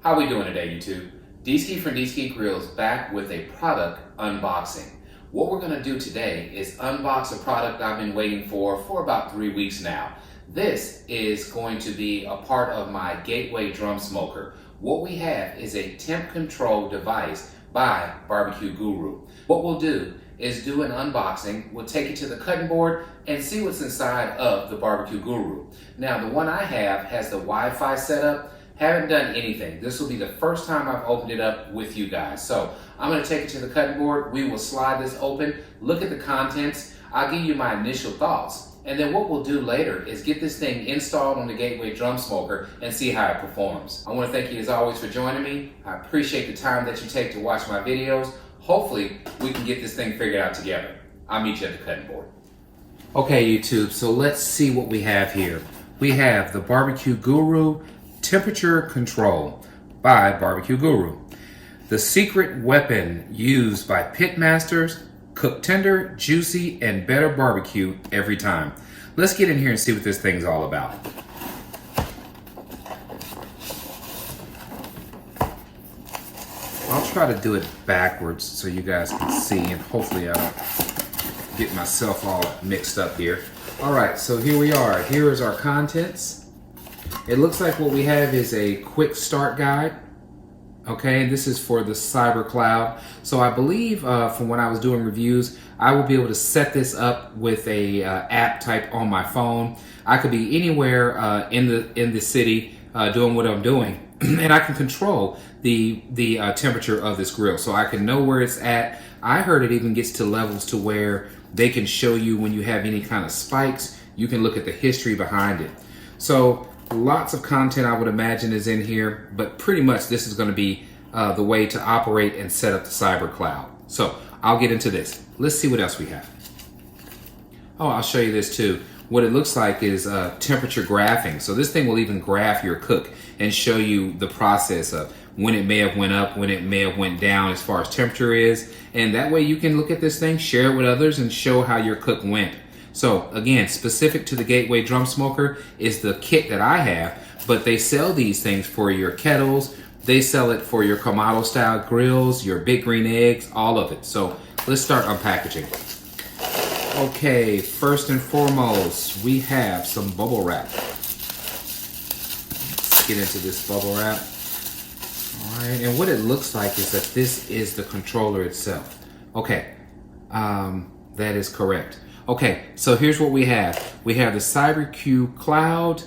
How we doing today, YouTube? D-Ski from D-Ski Grills back with a product unboxing. What we're gonna do today is unbox a product I've been waiting for about 3 weeks now. This is going to be a part of my Gateway drum smoker. What we have is a temp control device by BBQ GURU. What we'll do is do an unboxing. We'll take it to the cutting board and see what's inside of the BBQ GURU. Now, the one I have has the Wi-Fi setup. Haven't done anything. This will be the first time I've opened it up with you guys. So I'm gonna take it to the cutting board. We will slide this open, look at the contents. I'll give you my initial thoughts. And then what we'll do later is get this thing installed on the Gateway drum smoker and see how it performs. I wanna thank you as always for joining me. I appreciate the time that you take to watch my videos. Hopefully we can get this thing figured out together. I'll meet you at the cutting board. Okay, YouTube, so let's see what we have here. We have the BBQ GURU Temperature Control by BBQ GURU. The secret weapon used by pit masters, cook tender, juicy, and better barbecue every time. Let's get in here and see what this thing's all about. I'll try to do it backwards so you guys can see, and hopefully I don't get myself all mixed up here. All right, so here we are. Here is our contents. It looks like what we have is a quick start guide. Okay, this is for the Cyber Cloud. So I believe from when I was doing reviews, I will be able to set this up with a app type on my phone. I could be anywhere in the city doing what I'm doing, and I can control the temperature of this grill. So I can know where it's at. I heard it even gets to levels to where they can show you when you have any kind of spikes. You can look at the history behind it. So lots of content I would imagine is in here, but pretty much this is going to be the way to operate and set up the Cyber Cloud. So I'll get into this. Let's see what else we have. Oh, I'll show you this too. What it looks like is temperature graphing. So this thing will even graph your cook and show you the process of when it may have went up, when it may have went down as far as temperature is. And that way you can look at this thing, share it with others, and show how your cook went. So again, specific to the Gateway drum smoker is the kit that I have, but they sell these things for your kettles. They sell it for your Kamado style grills, your big green eggs, all of it. So let's start unpackaging. Okay, first and foremost, we have some bubble wrap. Let's get into this bubble wrap. All right, and what it looks like is that this is the controller itself. Okay, that is correct. Okay, so here's what we have. We have the BBQ Cloud.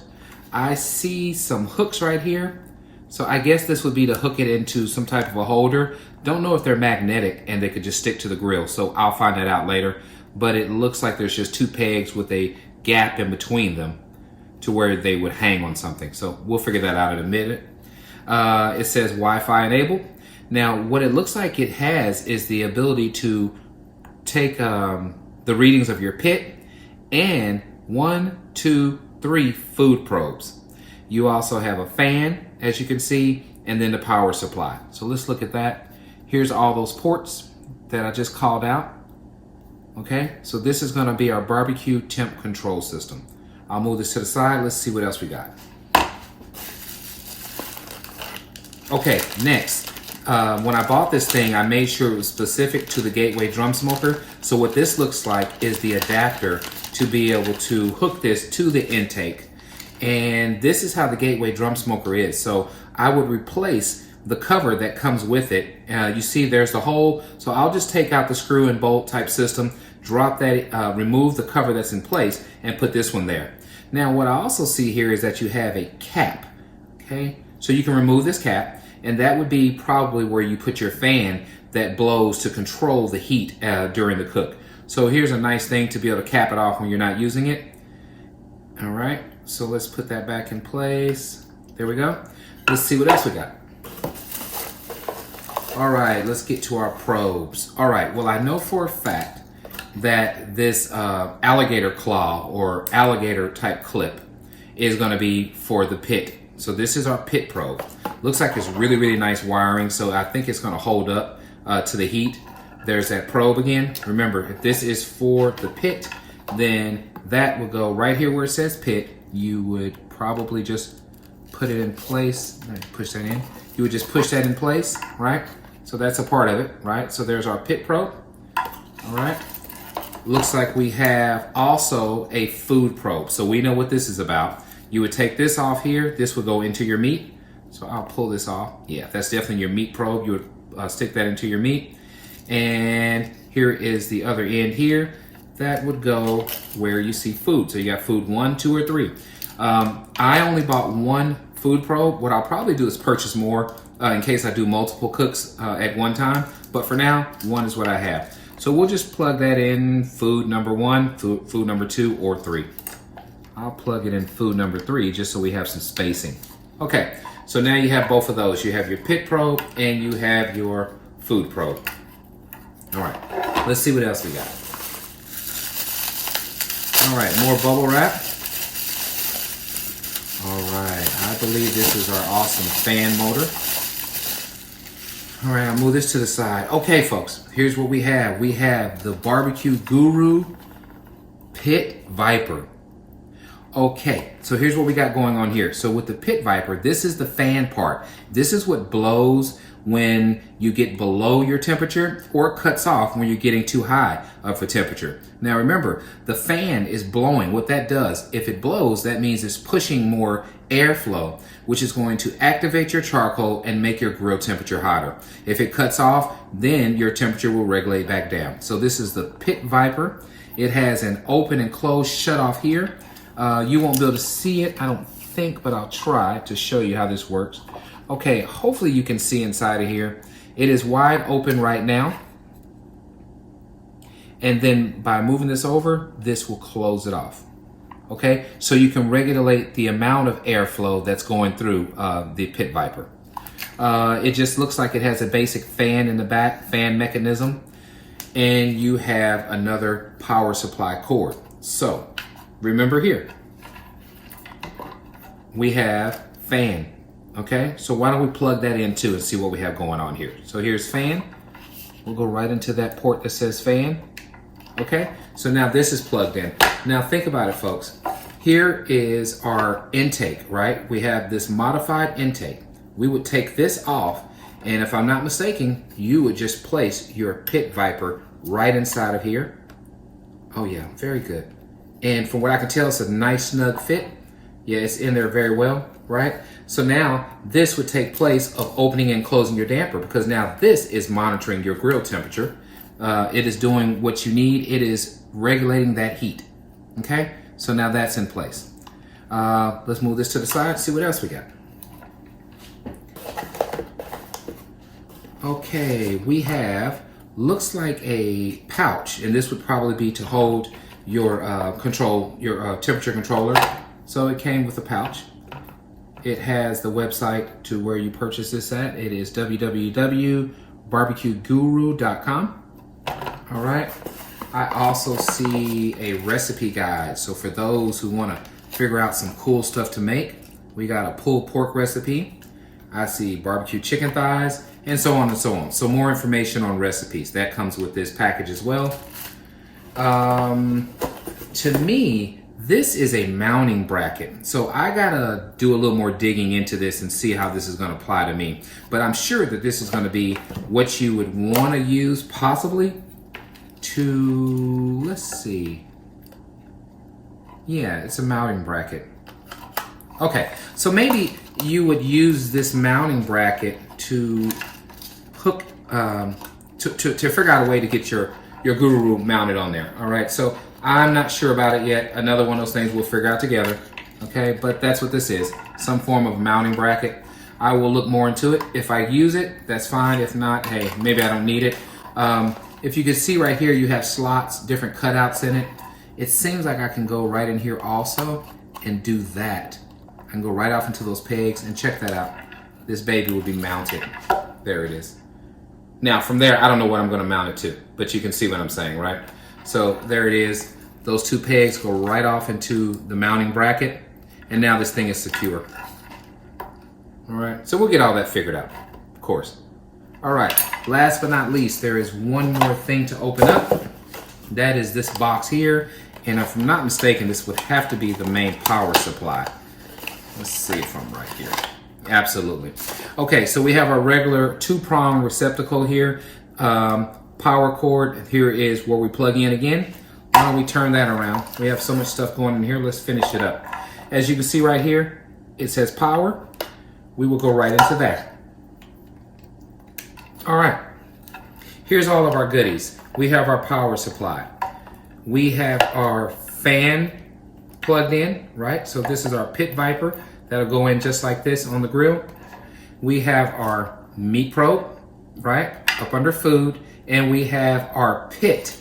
I see some hooks right here. So I guess this would be to hook it into some type of a holder. Don't know if they're magnetic and they could just stick to the grill, so I'll find that out later. But it looks like there's just two pegs with a gap in between them to where they would hang on something. So we'll figure that out in a minute. It says Wi-Fi enabled. Now what it looks like it has is the ability to take the readings of your pit and 1, 2, 3 food probes. You also have a fan, as you can see, and then the power supply. So let's look at that. Here's all those ports that I just called out. Okay, so this is gonna be our barbecue temp control system. I'll move this to the side. Let's see what else we got. Okay, next. When I bought this thing, I made sure it was specific to the Gateway drum smoker. So what this looks like is the adapter to be able to hook this to the intake. And this is how the Gateway drum smoker is. So I would replace the cover that comes with it. You see there's the hole. So I'll just take out the screw and bolt type system, drop that, remove the cover that's in place, and put this one there. Now what I also see here is that you have a cap. Okay, so you can remove this cap. And that would be probably where you put your fan that blows to control the heat during the cook. So here's a nice thing to be able to cap it off when you're not using it. All right, so let's put that back in place. There we go. Let's see what else we got. All right, let's get to our probes. All right, well, I know for a fact that this alligator claw or alligator type clip is gonna be for the pit. So this is our pit probe. Looks like it's really, really nice wiring, so I think it's gonna hold up to the heat. There's that probe again. Remember, if this is for the pit, then that would go right here where it says pit. You would probably just put it in place. Push that in. You would just push that in place, right? So that's a part of it, right? So there's our pit probe, all right? Looks like we have also a food probe. So we know what this is about. You would take this off here. This would go into your meat. So I'll pull this off. Yeah, that's definitely your meat probe. You would stick that into your meat. And here is the other end here. That would go where you see food. So you got food 1, 2, or 3. I only bought one food probe. What I'll probably do is purchase more in case I do multiple cooks at one time. But for now, one is what I have. So we'll just plug that in food number 1, food number 2, or 3. I'll plug it in food number 3 just so we have some spacing. Okay, so now you have both of those. You have your pit probe and you have your food probe. All right, let's see what else we got. All right, more bubble wrap. All right, I believe this is our awesome fan motor. All right, I'll move this to the side. Okay, folks, here's what we have. We have the BBQ GURU Pit Viper. Okay, so here's what we got going on here. So with the Pit Viper, this is the fan part. This is what blows when you get below your temperature, or it cuts off when you're getting too high of a temperature. Now remember, the fan is blowing. What that does, if it blows, that means it's pushing more airflow, which is going to activate your charcoal and make your grill temperature hotter. If it cuts off, then your temperature will regulate back down. So this is the Pit Viper. It has an open and closed shut off here. You won't be able to see it, I don't think, but I'll try to show you how this works. Okay, hopefully you can see inside of here. It is wide open right now. And then by moving this over, this will close it off. Okay, so you can regulate the amount of airflow that's going through the Pit Viper. It just looks like it has a basic fan in the back, fan mechanism, and you have another power supply cord. So remember here, we have fan. Okay, so why don't we plug that in too and see what we have going on here. So here's fan. We'll go right into that port that says fan. Okay, so now this is plugged in. Now think about it, folks. Here is our intake, right? We have this modified intake. We would take this off, and if I'm not mistaken, you would just place your Pit Viper right inside of here. Oh yeah, very good. And from what I can tell, it's a nice snug fit. Yeah, it's in there very well, right? So now this would take place of opening and closing your damper, because now this is monitoring your grill temperature. It is doing what you need. It is regulating that heat. Okay, so now that's in place. Let's move this to the side, see what else we got. Okay, we have, looks like a pouch, and this would probably be to hold your temperature controller. So it came with a pouch. It has the website to where you purchase this at. It is www.bbqguru.com. All right. I also see a recipe guide. So for those who want to figure out some cool stuff to make, we got a pulled pork recipe. I see barbecue chicken thighs, and so on and so on. So more information on recipes. That comes with this package as well. To me, this is a mounting bracket. So I gotta do a little more digging into this and see how this is gonna apply to me. But I'm sure that this is gonna be what you would wanna use possibly to, let's see. Yeah, it's a mounting bracket. Okay, so maybe you would use this mounting bracket to hook, to figure out a way to get your Guru mounted on there. All right, so I'm not sure about it yet. Another one of those things we'll figure out together. Okay, but that's what this is, some form of mounting bracket. I will look more into it. If I use it, that's fine. If not, hey, maybe I don't need it. If you can see right here, you have slots, different cutouts in it. It seems like I can go right in here also and do that. I can go right off into those pegs and check that out. This baby will be mounted. There it is. Now from there, I don't know what I'm gonna mount it to, but you can see what I'm saying, right? So there it is. Those two pegs go right off into the mounting bracket, and now this thing is secure. All right, so we'll get all that figured out, of course. All right, last but not least, there is one more thing to open up. That is this box here, and if I'm not mistaken, this would have to be the main power supply. Let's see if I'm right here. Absolutely. Okay, so we have our regular 2-prong receptacle here. Power cord. Here is where we plug in again. Why don't we turn that around? We have so much stuff going in here. Let's finish it up. As you can see right here, it says power. We will go right into that. All right. Here's all of our goodies. We have our power supply. We have our fan plugged in, right? So this is our pit viper that'll go in just like this on the grill. We have our meat probe, right, up under food, and we have our pit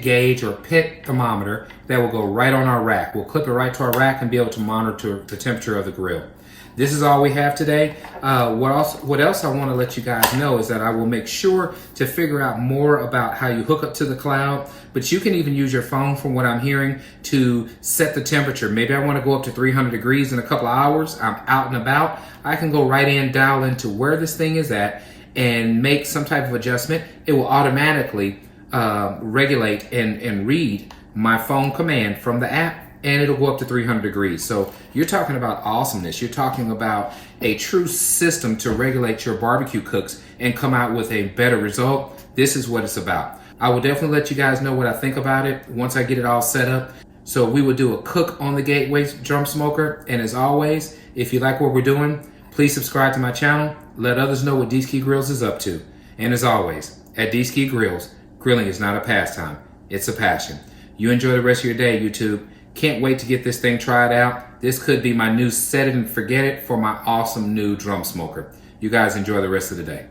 gauge or pit thermometer that will go right on our rack. We'll clip it right to our rack and be able to monitor the temperature of the grill. This is all we have today. What else I want to let you guys know is that I will make sure to figure out more about how you hook up to the cloud, but you can even use your phone, from what I'm hearing, to set the temperature. Maybe I want to go up to 300 degrees in a couple of hours. I'm out and about. I can go right in, dial into where this thing is at, and make some type of adjustment. It will automatically regulate and read my phone command from the app, and it'll go up to 300 degrees. So you're talking about awesomeness. You're talking about a true system to regulate your barbecue cooks and come out with a better result. This is what it's about. I will definitely let you guys know what I think about it once I get it all set up. So we will do a cook on the Gateway drum smoker. And as always, if you like what we're doing, please subscribe to my channel. Let others know what Dee's Key Grills is up to. And as always, at Dee's Key Grills, grilling is not a pastime. It's a passion. You enjoy the rest of your day, YouTube. Can't wait to get this thing tried out. This could be my new set it and forget it for my awesome new drum smoker. You guys enjoy the rest of the day.